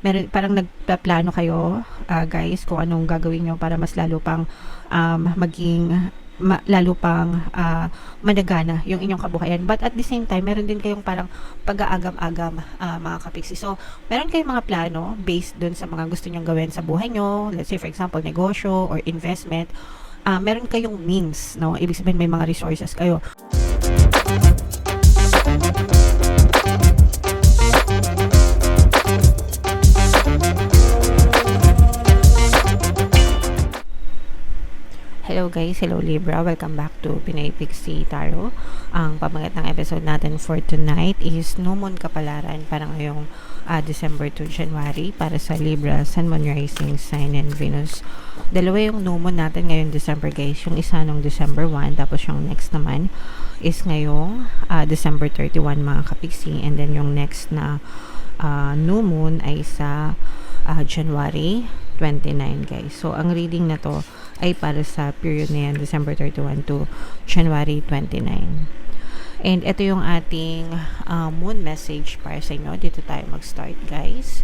meron parang nagpaplano kayo, guys, kung anong gagawin niyo para mas lalo pang maging lalo pang managana yung inyong kabuhayan. But at the same time, meron din kayong parang pag-aagam-agam, mga kapiksi. So, meron kayong mga plano based dun sa mga gusto nyong gawin sa buhay nyo. Let's say, for example, negosyo or investment. Meron kayong means, no? Ibig sabihin, may mga resources kayo. Hello guys, hello Libra, welcome back to Pinay Pixie Tarot. Ang pamagat ng episode natin for tonight is New Moon Kapalaran para ngayong December to January para sa Libra, Sun, Moon, Rising, Sign, and Venus. Dalawa yung New Moon natin ngayong December guys, yung isa nung December 1, tapos yung next naman is ngayong December 31 mga kapiksi, and then yung next na New Moon ay sa January 29 guys. So, ang reading na to ay para sa period na yan, December 31 to January 29. And ito yung ating moon message para sa inyo. Dito tayo mag-start guys.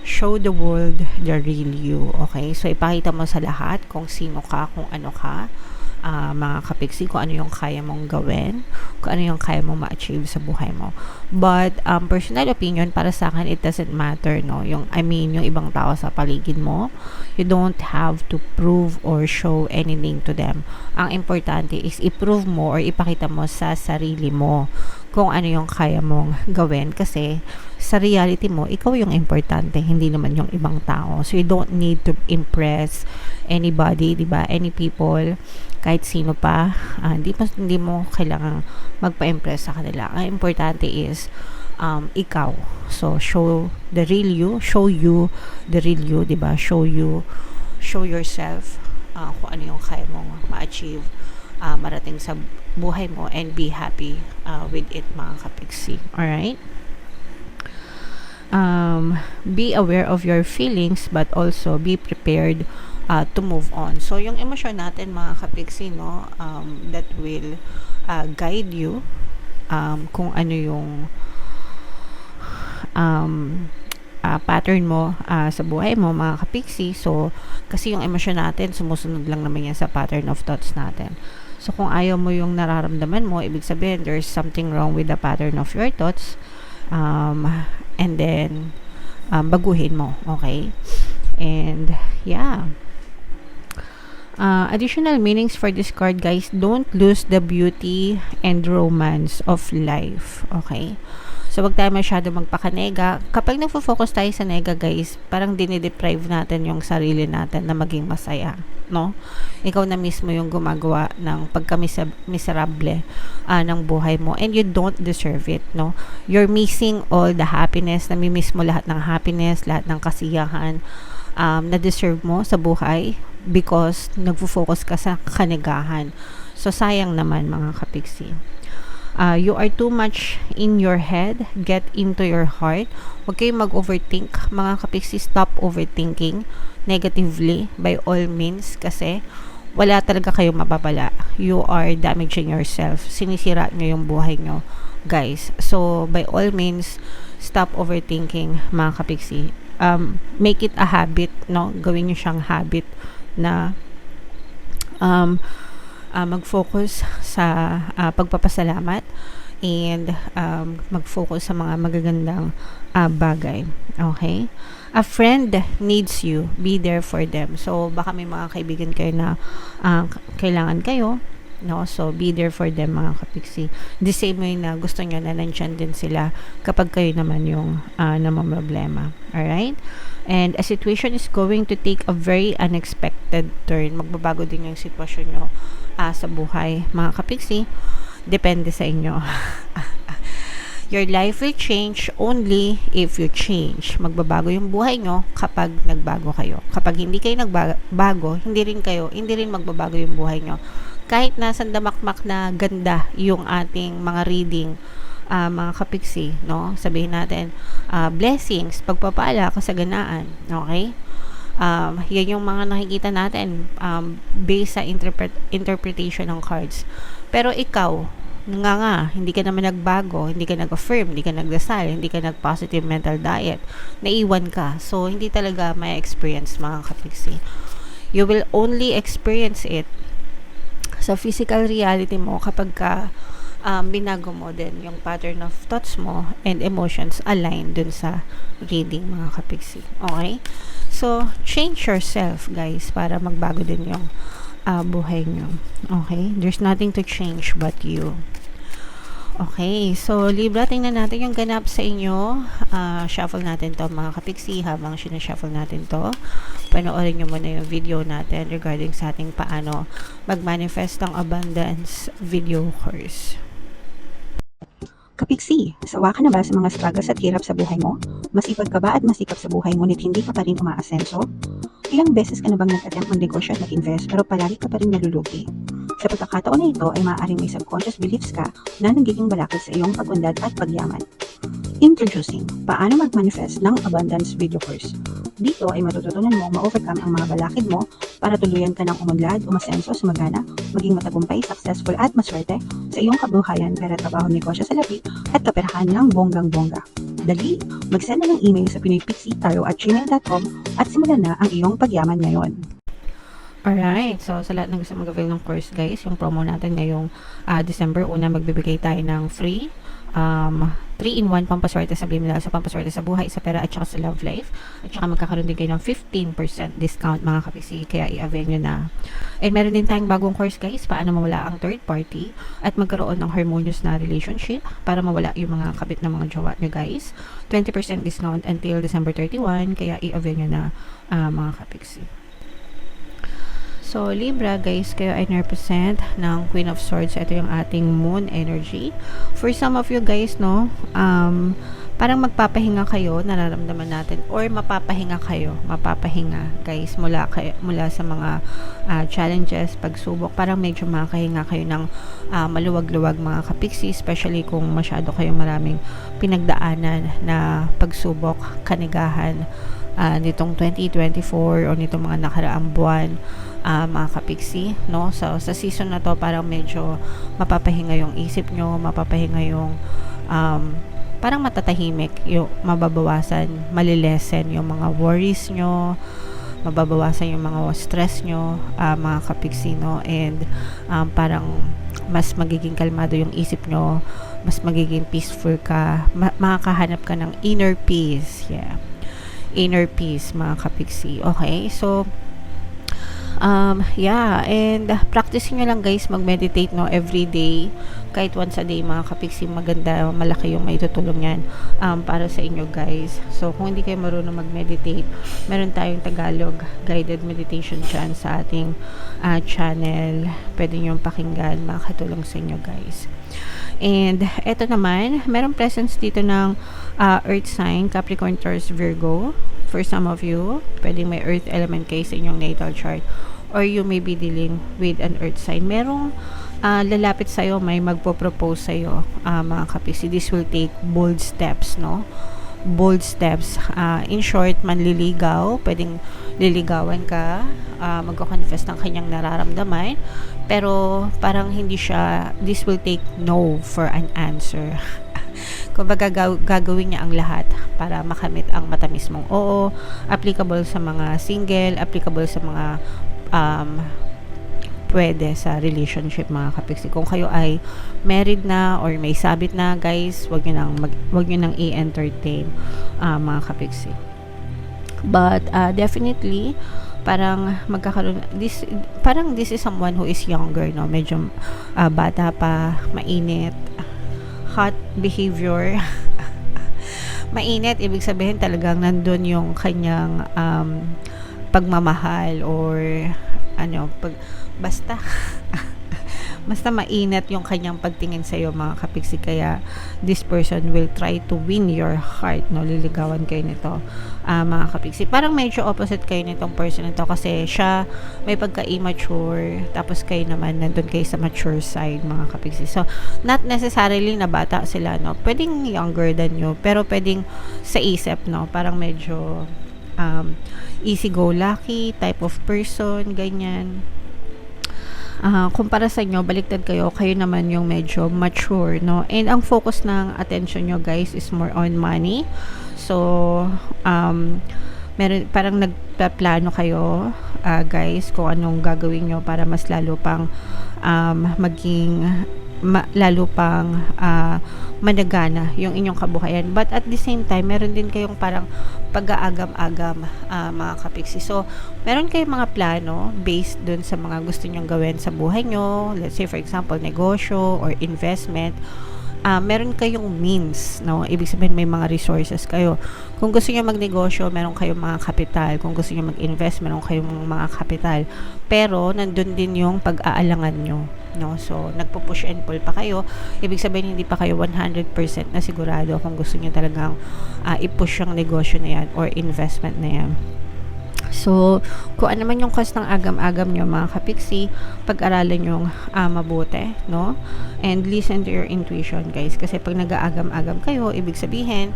Show the world the real you. Okay? So, ipakita mo sa lahat kung sino ka, kung ano ka. Mga kapiksi, kung ano yung kaya mong gawin, kung ano yung kaya mong ma-achieve sa buhay mo. But personal opinion, para sa akin, it doesn't matter, no? Yung ibang tao sa paligid mo, you don't have to prove or show anything to them. Ang importante is i-prove mo or ipakita mo sa sarili mo kung ano yung kaya mong gawin, kasi sa reality mo, ikaw yung importante, hindi naman yung ibang tao. So you don't need to impress anybody, diba? Any people, kahit sino pa, hindi mo kailangang magpa-impress sa kanila. Ang importante is ikaw. So show the real you, show you the real you, diba? Show yourself kung ano yung kaya mong ma-achieve, marating sa buhay mo, and be happy with it mga kapiksi. Alright? Be aware of your feelings but also be prepared to move on. So, yung emosyon natin mga kapiksi, no, that will guide you kung ano yung pattern mo sa buhay mo mga kapiksi. So, kasi yung emosyon natin, sumusunod lang naman yan sa pattern of thoughts natin. So, kung ayaw mo yung nararamdaman mo, ibig sabihin, there's something wrong with the pattern of your thoughts. And then, baguhin mo. Okay? And, yeah. Additional meanings for this card, guys. Don't lose the beauty and romance of life. Okay? So, wag tayo masyado magpakanega. Kapag nagfo-focus tayo sa nega, guys, parang dinideprive natin yung sarili natin na maging masaya. No? Ikaw na mismo yung gumagawa ng pagka-miserable ng buhay mo, and you don't deserve it. No? You're missing all the happiness. Namimiss mo lahat ng happiness, lahat ng kasiyahan na deserve mo sa buhay because nagfo-focus ka sa kanegahan. So, sayang naman mga kapiksi. You are too much in your head. Get into your heart. Huwag kayong mag-overthink. Mga kapiksi, stop overthinking negatively by all means, kasi wala talaga kayong mapapala. You are damaging yourself. Sinisira nyo yung buhay nyo, guys. So, by all means, stop overthinking, mga kapiksi. Make it a habit, no? Gawin nyo siyang habit na mag-focus sa pagpapasalamat and mag-focus sa mga magagandang bagay. Okay? A friend needs you. Be there for them. So, baka may mga kaibigan kayo na kailangan kayo. No? So, be there for them, mga kapiksi. The same way na gusto nyo na nandyan din sila kapag kayo naman yung namamroblema. Alright? And a situation is going to take a very unexpected turn. Magbabago din yung sitwasyon nyo sa buhay, mga kapiksi. Depende sa inyo. Your life will change only if you change. Magbabago yung buhay nyo kapag nagbago kayo. Kapag hindi kayo nagbago, hindi rin magbabago yung buhay nyo. Kahit nasa damakmak na ganda yung ating mga reading, mga kapiksi, no? Sabihin natin, blessings, pagpapala, kasaganaan, okay? Yan yung mga nakikita natin based sa interpretation ng cards. Pero ikaw, hindi ka naman nagbago, hindi ka nag-affirm, hindi ka nagdasal, hindi ka nag-positive mental diet, naiwan ka. So, hindi talaga may experience mga kapiksi. You will only experience it sa physical reality mo kapag ka binago mo din yung pattern of thoughts mo and emotions align dun sa reading mga kapiksi. Okay? So, change yourself guys para magbago din yung buhay nyo. Okay? There's nothing to change but you. Okay, so Libra, tingnan natin yung ganap sa inyo. Shuffle natin to mga kapiksi. Habang sinashuffle natin to, panoorin nyo muna yung video natin regarding sa ating paano mag-manifest ng abundance video course. Kapiksi, sawa ka na ba sa mga struggles at hirap sa buhay mo? Masipag ka ba at masikap sa buhay ngunit hindi ka pa rin umaasenso? Ilang beses ka na bang nag-attempt mag-negosyo at mag-invest pero palagi ka pa rin nalulugi? Sa pagkakataon na ito ay maaaring may subconscious beliefs ka na nagiging balakid sa iyong pag-unlad at pagyaman. Introducing, paano mag-manifest ng abundance video course. Dito ay matututunan mo ma-overcome ang mga balakid mo para tuluyan ka ng umunlad, umasenso, sumagana, maging matagumpay, successful at maswerte sa iyong kabuhayan, pera, trabaho, negosyo sa lapi at kaperahan ng bonggang-bongga. Dali, mag-send na ng email sa pinoypixie@gmail.com at simulan na ang iyong pagyaman ngayon. Alright, so sa lahat ng gusto mag-avail ng course guys, yung promo natin ngayong December, una magbibigay tayo ng free 3-in-1 pampaswerte sa Bimla, sa pampaswerte sa buhay, sa pera at saka sa love life, at saka magkakaroon din kayo ng 15% discount mga kapiksi, kaya i-avail nyo na. And meron din tayong bagong course guys, paano mawala ang third party at magkaroon ng harmonious na relationship para mawala yung mga kabit ng mga jowa nyo guys. 20% discount until December 31, kaya i-avail nyo na mga kapiksi. So, Libra, guys, kayo ay represent ng Queen of Swords. Ito yung ating moon energy. For some of you guys, no, parang magpapahinga kayo, nararamdaman natin, or mapapahinga kayo, guys, mula sa mga challenges, pagsubok. Parang medyo makahinga kayo ng maluwag-luwag mga kapiksi, especially kung masyado kayong maraming pinagdaanan na pagsubok, kanigahan, nitong 2024 o nitong mga nakaraang buwan. Mga kapiksi, no? So, sa season na to, parang medyo mapapahinga yung isip nyo, mapapahinga yung parang matatahimik, yung mababawasan, malilesen yung mga worries nyo, mababawasan yung mga stress nyo, mga kapiksi, no? And parang mas magiging kalmado yung isip nyo, mas magiging peaceful ka, makakahanap ka ng inner peace. Yeah, inner peace mga kapiksi. Okay, so yeah, and practice nyo lang guys, mag-meditate, no, every day, kahit once a day mga kapiksi, maganda, malaki yung maitutulong yan para sa inyo guys. So, kung hindi kayo marunong mag-meditate, meron tayong Tagalog guided meditation dyan sa ating channel. Pwede nyo pakinggan, makakatulong sa inyo guys. And eto naman, merong presence dito ng earth sign, Capricorn, Taurus, Virgo. For some of you, pwedeng may earth element kayo sa inyong natal chart, or you may be dealing with an earth sign. Merong lalapit sa'yo, may magpo-propose sa'yo, mga kapiksi. This will take bold steps, no? Bold steps. In short, manliligaw, pwedeng liligawan ka, magko-confess ng kanyang nararamdaman, pero parang hindi siya, this will take no for an answer. Kumbaga gagawin niya ang lahat para makamit ang matamis mong oo. Applicable sa mga single, applicable sa mga pwede sa relationship mga kapiksi. Kung kayo ay married na or may sabit na guys, wag nyo nang i-entertain mga kapiksi. But definitely parang magkakaroon this is someone who is younger, no, medyo bata pa, mainit, hot behavior. Mainit, ibig sabihin talagang nandun yung kanyang pagmamahal or basta mainit yung kanyang pagtingin sa iyo mga kapiksi, kaya this person will try to win your heart, no, liligawan kayo nito mga kapiksi. Parang medyo opposite kayo nitong person nito kasi siya may pagka-immature, tapos kayo naman nandun kayo sa mature side mga kapiksi. So not necessarily na bata sila, no, pwedeng younger than you, pero pwedeng sa isip, no, parang medyo easy go lucky type of person, ganyan. kumpara sa inyo, baliktad kayo, kayo naman yung medyo mature, no? And ang focus ng attention nyo, guys, is more on money. So, meron, parang nagpaplano kayo, guys, kung anong gagawin nyo para mas lalo pang maging lalo pang managana yung inyong kabuhayan. But at the same time, meron din kayong parang pag-aagam-agam, mga kapiksi. So, meron kayong mga plano based dun sa mga gusto nyong gawin sa buhay nyo. Let's say, for example, negosyo or investment. Meron kayong means, no? Ibig sabihin may mga resources kayo. Kung gusto niyo magnegosyo, meron kayong mga kapital. Kung gusto niyo mag-invest, meron kayong mga kapital. Pero nandun din yung pag-aalangan nyo, no? So, nagpo-push and pull pa kayo. Ibig sabihin hindi pa kayo 100% na sigurado kung gusto niyo talagang i-push yung negosyo na yan or investment na yan. So, kung ano man yung cost ng agam-agam nyo, mga kapiksi, pag-aralan nyo mabuti, no? And listen to your intuition, guys. Kasi pag nag-aagam-agam kayo, ibig sabihin,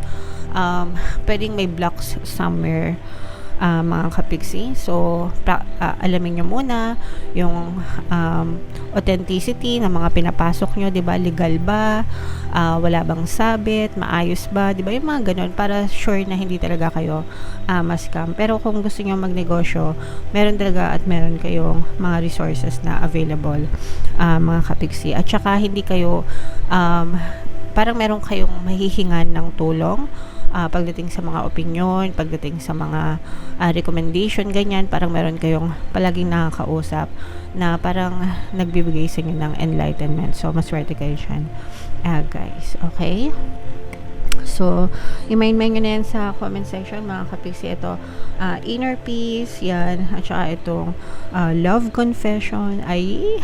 pwedeng may blocks somewhere, mga kapiksi. So, alamin nyo muna yung authenticity ng mga pinapasok nyo, 'di ba? Legal ba? Wala bang sabit? Maayos ba? 'Di ba? Yung mga ganun para sure na hindi talaga kayo ma-scam. Pero kung gusto nyo magnegosyo, meron talaga at meron kayong mga resources na available, mga kapiksi. At saka hindi kayo parang meron kayong mahihingan ng tulong pagdating sa mga opinion, pagdating sa mga recommendation, ganyan, parang meron kayong palaging nakakausap na parang nagbibigay sa inyo ng enlightenment. So, maswerte kayo dyan, guys. Okay? So, i-main-main nyo na yan sa comment section, mga kapiksi. Ito, inner peace, yan. At saka itong love confession, ay...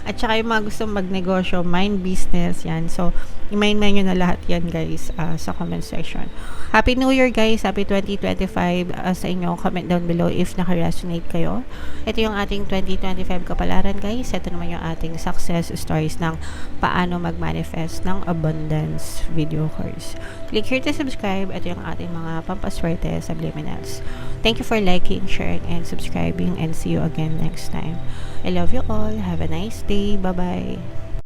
At saka yung mga gustong magnegosyo, mind business, yan. So, i-main nyo na lahat yan, guys, sa comment section. Happy New Year, guys. Happy 2025 sa inyo. Comment down below if naka-resonate kayo. Ito yung ating 2025 kapalaran, guys. Ito naman yung ating success stories ng paano mag-manifest ng abundance video course. Click here to subscribe. Ito yung ating mga pampaswerte subliminals. Thank you for liking, sharing, and subscribing, and see you again next time. I love you all. Have a nice day. Bye-bye.